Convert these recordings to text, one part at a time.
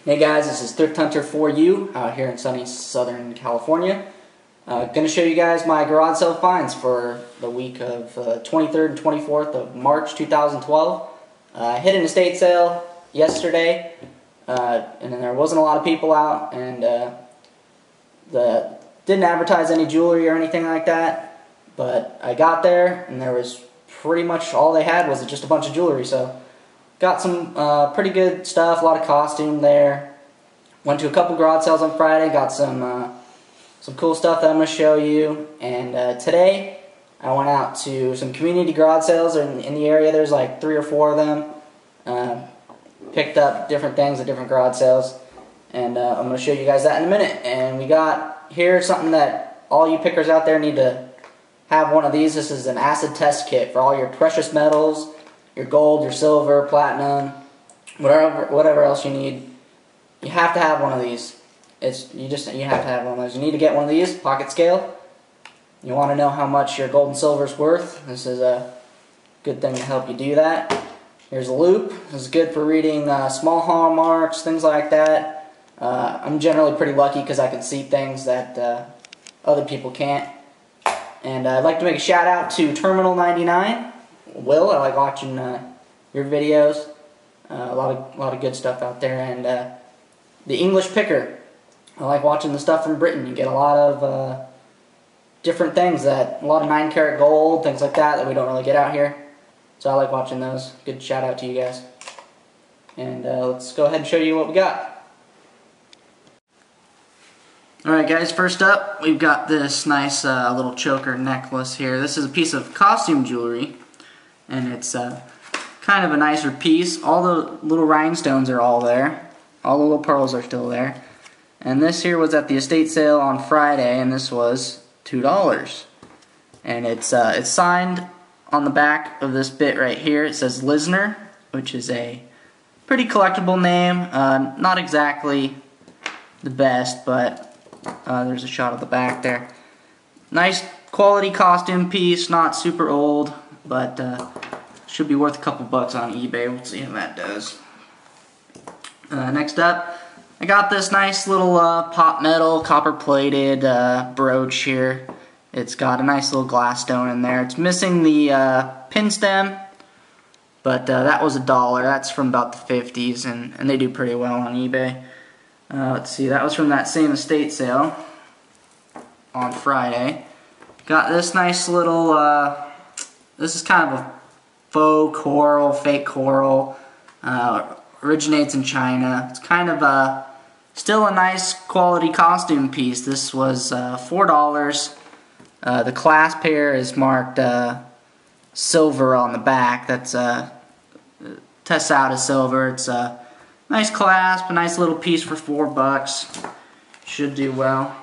Hey guys, this is Thrift Hunter for you out here in sunny Southern California. Going to show you guys my garage sale finds for the week of 23rd and 24th of March 2012. I hit an estate sale yesterday, and then there wasn't a lot of people out, and didn't advertise any jewelry or anything like that, but I got there and there was pretty much all they had was just a bunch of jewelry, so got some pretty good stuff, a lot of costume there. Went to a couple garage sales on Friday, got some cool stuff that I'm going to show you. And today I went out to some community garage sales in the area. There's like 3 or 4 of them. Picked up different things at different garage sales, and I'm going to show you guys that in a minute. And we got here something that all you pickers out there need to have one of these. This is an acid test kit for all your precious metals, your gold, your silver, platinum, whatever else you need. You have to have one of these. You have to have one of those. You need to get one of these, pocket scale. You want to know how much your gold and silver is worth. This is a good thing to help you do that. Here's a loop. This is good for reading small hallmarks, things like that. I'm generally pretty lucky because I can see things that other people can't. And I'd like to make a shout out to Terminal 99. Will, I like watching your videos. A lot of good stuff out there. And the English Picker. I like watching the stuff from Britain. You get a lot of different things, a lot of 9-karat gold, things like that we don't really get out here. So I like watching those. Good shout out to you guys. And let's go ahead and show you what we got. Alright guys, first up we've got this nice little choker necklace here. This is a piece of costume jewelry, and it's kind of a nicer piece. All the little rhinestones are all there. All the little pearls are still there. And this here was at the estate sale on Friday, and this was $2. And it's signed on the back of this bit right here. It says Lisner, which is a pretty collectible name. Not exactly the best, but there's a shot of the back there. Nice quality costume piece, not super old, but should be worth a couple bucks on eBay. We'll see how that does. Next up, I got this nice little pot metal, copper-plated brooch here. It's got a nice little glass stone in there. It's missing the pin stem, but that was $1. That's from about the 50s, and they do pretty well on eBay. Let's see, that was from that same estate sale on Friday. Got this nice little, this is kind of a faux coral, fake coral. Originates in China. It's kind of still a nice quality costume piece. This was $4. The clasp here is marked silver on the back. That's tests out as silver. It's a nice clasp, a nice little piece for $4. Should do well.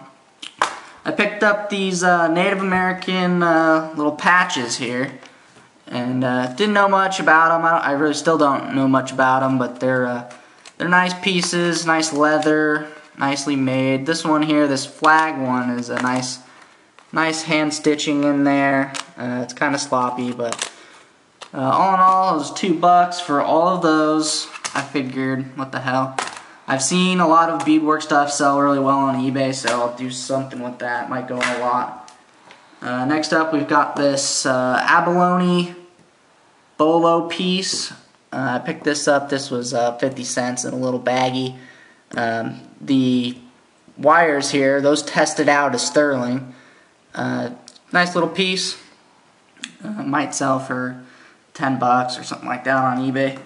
I picked up these Native American little patches here, and didn't know much about them. I really still don't know much about them, but they're nice pieces, nice leather, nicely made. This one here, this flag one, is a nice hand stitching in there. It's kind of sloppy, but all in all, it was $2 for all of those. I figured, what the hell. I've seen a lot of beadwork stuff sell really well on eBay, so I'll do something with that. Might go in a lot. Next up, we've got this Abalone Bolo piece. I picked this up. This was 50 cents in a little baggie. The wires here, those tested out as sterling. Nice little piece. Might sell for $10 or something like that on eBay.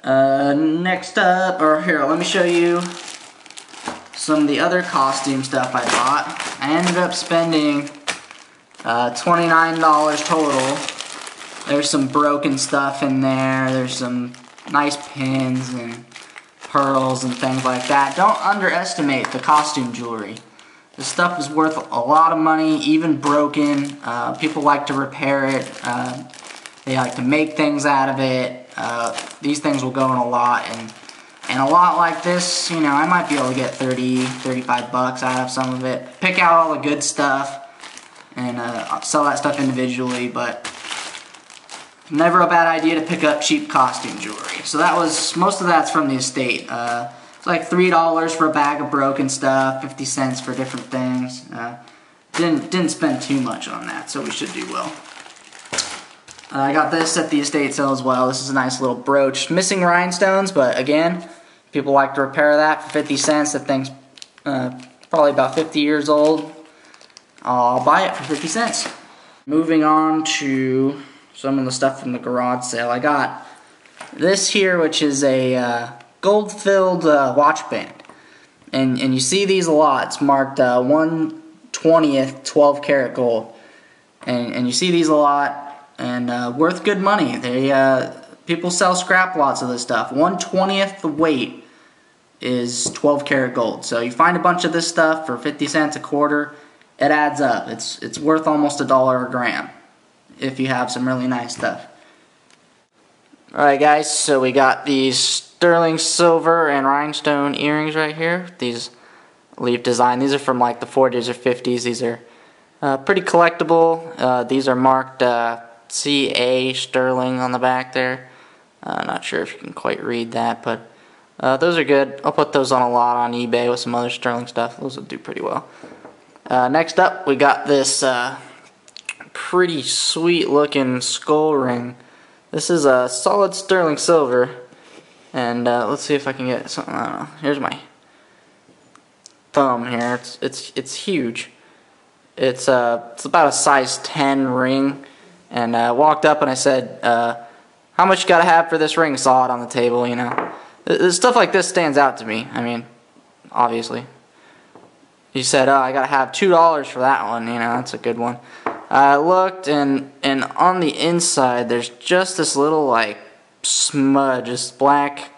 Next up, or here, let me show you some of the other costume stuff I bought. I ended up spending $29 total. There's some broken stuff in there. There's some nice pins and pearls and things like that. Don't underestimate the costume jewelry. This stuff is worth a lot of money, even broken. People like to repair it. They like to make things out of it. These things will go in a lot, and a lot like this, you know, I might be able to get $35 out of some of it. Pick out all the good stuff and sell that stuff individually, but never a bad idea to pick up cheap costume jewelry. So that was, most of that's from the estate. like $3 for a bag of broken stuff, 50 cents for different things. Didn't spend too much on that, so we should do well. I got this at the estate sale as well. This is a nice little brooch. Missing rhinestones, but again, people like to repair that for 50 cents. That thing's probably about 50 years old. I'll buy it for 50 cents. Moving on to some of the stuff from the garage sale. I got this here, which is a gold-filled watch band. And you see these a lot. It's marked 1/20th 12 karat gold. And you see these a lot. And worth good money. People sell scrap lots of this stuff. 1/20th the weight is 12 karat gold. So you find a bunch of this stuff for 50 cents a quarter, it adds up. It's worth almost $1 a gram if you have some really nice stuff. Alright guys, so we got these sterling silver and rhinestone earrings right here. These leaf design. These are from like the 40s or 50s. These are pretty collectible. These are marked CA sterling on the back there. Not sure if you can quite read that, but those are good. I'll put those on a lot on eBay with some other sterling stuff. Those will do pretty well. Next up, we got this pretty sweet looking skull ring. This is a solid sterling silver, and let's see if I can get something. I don't know. Here's my thumb here. It's huge. It's about a size 10 ring. And I walked up and I said, how much you gotta have for this ring? Saw it on the table, you know. Stuff like this stands out to me. I mean, obviously. He said, I gotta have $2 for that one, you know, that's a good one. I looked, and on the inside, there's just this little, like, smudge, this black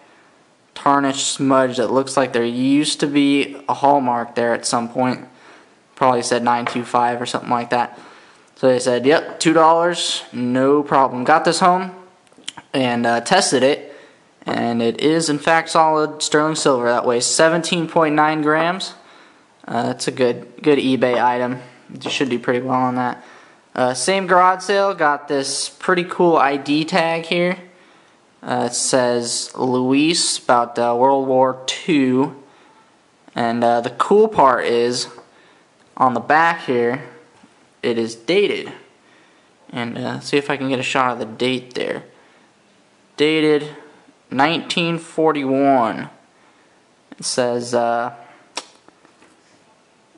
tarnished smudge that looks like there used to be a hallmark there at some point. Probably said 925 or something like that. So they said, yep, $2, no problem. Got this home and tested it, and it is in fact solid sterling silver. That weighs 17.9 grams. It's a good eBay item. You should do pretty well on that. Same garage sale, got this pretty cool ID tag here. It says Luis, about World War II. And the cool part is, on the back here, it is dated, and see if I can get a shot of the date there. Dated 1941. It says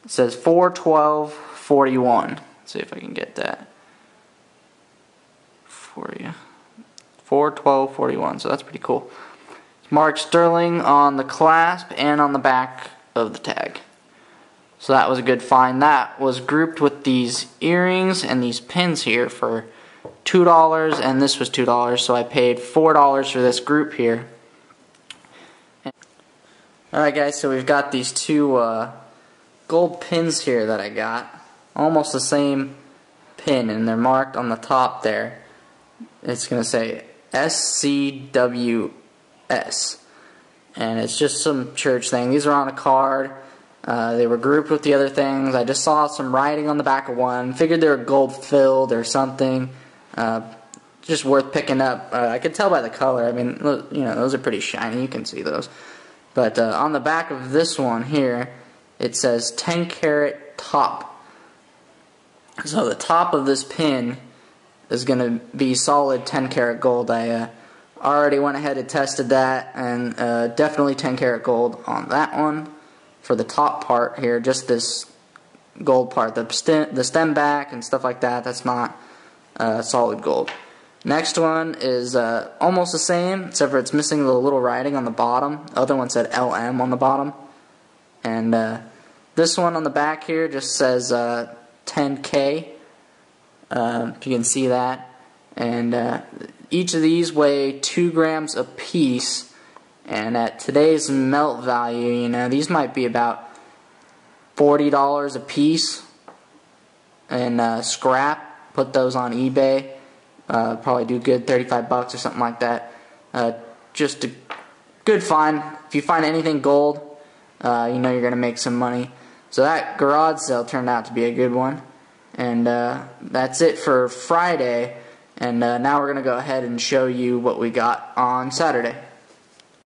4/12/41. See if I can get that for you. 4/12/41. So that's pretty cool. It's marked sterling on the clasp and on the back of the tag. So that was a good find. That was grouped with these earrings and these pins here for $2, and this was $2, so I paid $4 for this group here. Alright guys, so we've got these two gold pins here that I got. Almost the same pin, and they're marked on the top there. It's going to say SCWS, and it's just some church thing. These are on a card. They were grouped with the other things. I just saw some writing on the back of one. Figured they were gold filled or something. Just worth picking up. I could tell by the color. I mean, you know, those are pretty shiny. You can see those. But on the back of this one here, it says 10 karat top. So the top of this pin is going to be solid 10 karat gold. I already went ahead and tested that, and definitely 10 karat gold on that one. For the top part here, just this gold part, the stem back and stuff like that, that's not solid gold. Next one is almost the same, except for it's missing the little writing on the bottom. The other one said LM on the bottom. And this one on the back here just says 10K, if you can see that. And each of these weigh 2 grams a piece. And at today's melt value, you know, these might be about $40 a piece. And scrap, put those on eBay. Probably do good, 35 bucks or something like that. Just a good find. If you find anything gold, you know you're going to make some money. So that garage sale turned out to be a good one. And that's it for Friday. And now we're going to go ahead and show you what we got on Saturday.